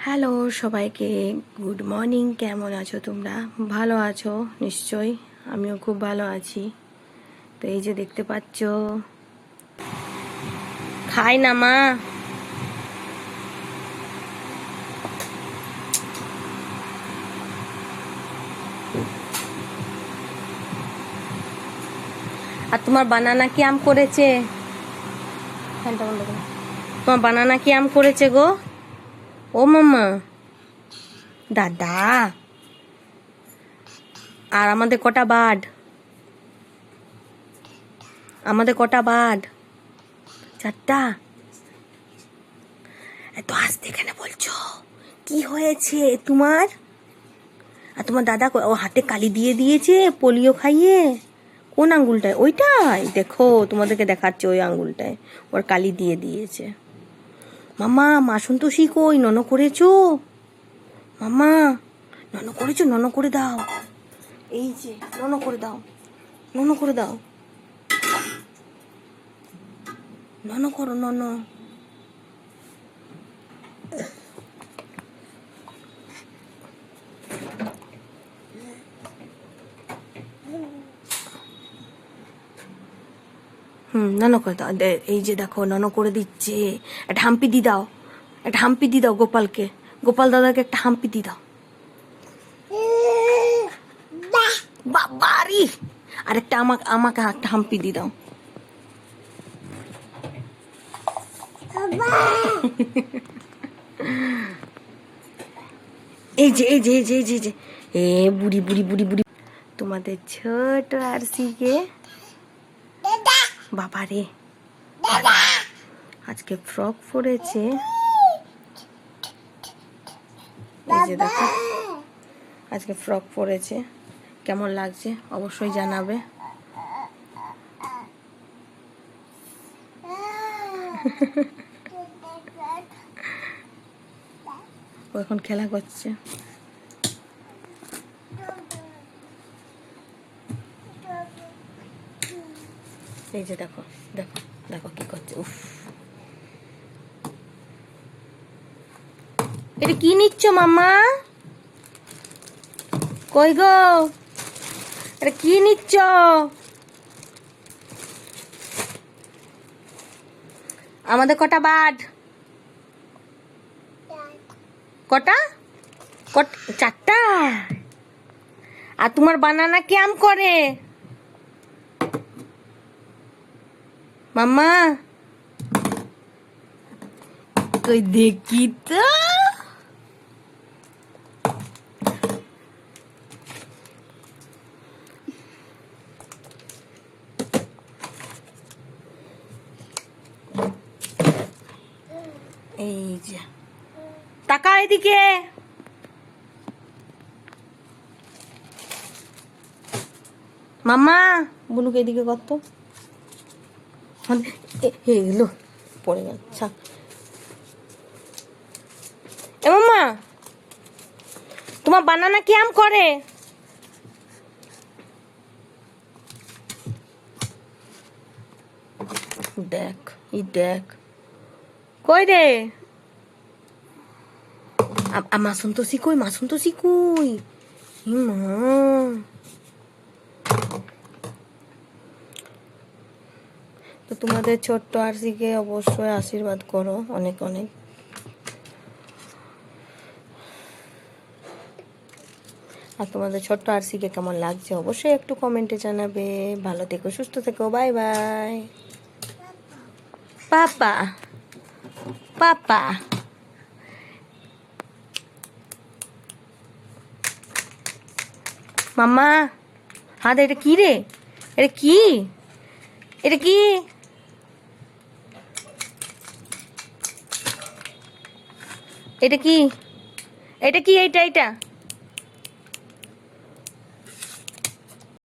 Hello সবাইকে, good morning. কেমন আছো তোমরা? ভালো আছো নিশ্চয়ই। আমিও খুব ভালো আছি। তো এই যে দেখতে পাচ্ছ, খাই না মা। আর তোমার বানানা কি আম করেছে? ফ্যানটা বন্ধ করো। তোমার বানানা কি আম করেছে গো? ও মাম্মা, দাদা। আর আমাদের কটা বার্ড? আমাদের কটা বার্ড? 4টা। এত আস্তে কেন বলছো? কি হয়েছে তোমার? আর তোমার দাদা ও হাতে কালি দিয়ে দিয়েছে পোলিও খাইয়ে। কোন আঙ্গুলটায়? ওইটাই দেখো, তোমাদেরকে দেখাচ্ছে, ওই আঙ্গুলটায় ওর কালি দিয়ে দিয়েছে। মামা মাসন্তোষী কই? নন করেছো? মামা নন করেছো? নন করে দাও। এই যে নন করে দাও, নন করে দাও, নন করো, নন। নন করে দাও। এই যে দেখো, নন করে দিচ্ছে। একটা হাম্পি দি দাও, একটা হাম্পি দি দাও গোপালকে। গোপাল দাদাকে একটা হাম্পি দি দাও। বাবারি, আরেকটা আমাকে আমাকে একটা হাম্পি দি দাও। এই যে এই যে এই যে এই যে এ বুড়ি বুড়ি বুড়ি বুড়ি, তোমাদের ছোট আরসিকে। বাবা রে, আজকে ফ্রক পরেছে। এই যে দেখো, আজকে ফ্রক পরেছে। কেমন লাগছে অবশ্যই জানাবে। ও এখন খেলা করছে। এই যে দেখো দেখো দেখো কি করছে। উফ, এটা কি নিচ্ছ মামা? কই গো, এটা কি নিচ্ছ? আমাদের কটা বার্ড? কটা? 4টা। আর তোমার বানানা কি আম করে? মাম্মা কই দেখি তো। এই যে তাকা এদিকে। মাম্মা বুনুকে এদিকে কত এগুলো পড়ে যাচ্ছে। এ মাম্মা, তোমার বানানা কি আম করে? দেখ, দেখ কই রে। মাসন্তোষী কই? মাসন্তোষী কই? মা, তো তোমাদের ছোট্ট আরসিকে অবশ্যই আশীর্বাদ করো অনেক অনেক। আর তোমাদের ছোট্ট আরসিকে কেমন লাগছে অবশ্যই একটু কমেন্টে জানাবে। ভালো থেকো, সুস্থ থেকো, বাই বাই। পাপা পাপা। মাম্মা হাত, এটা কি রে? এটা কি? এটা কি? এটা কি? এটা কি? এইটা এইটা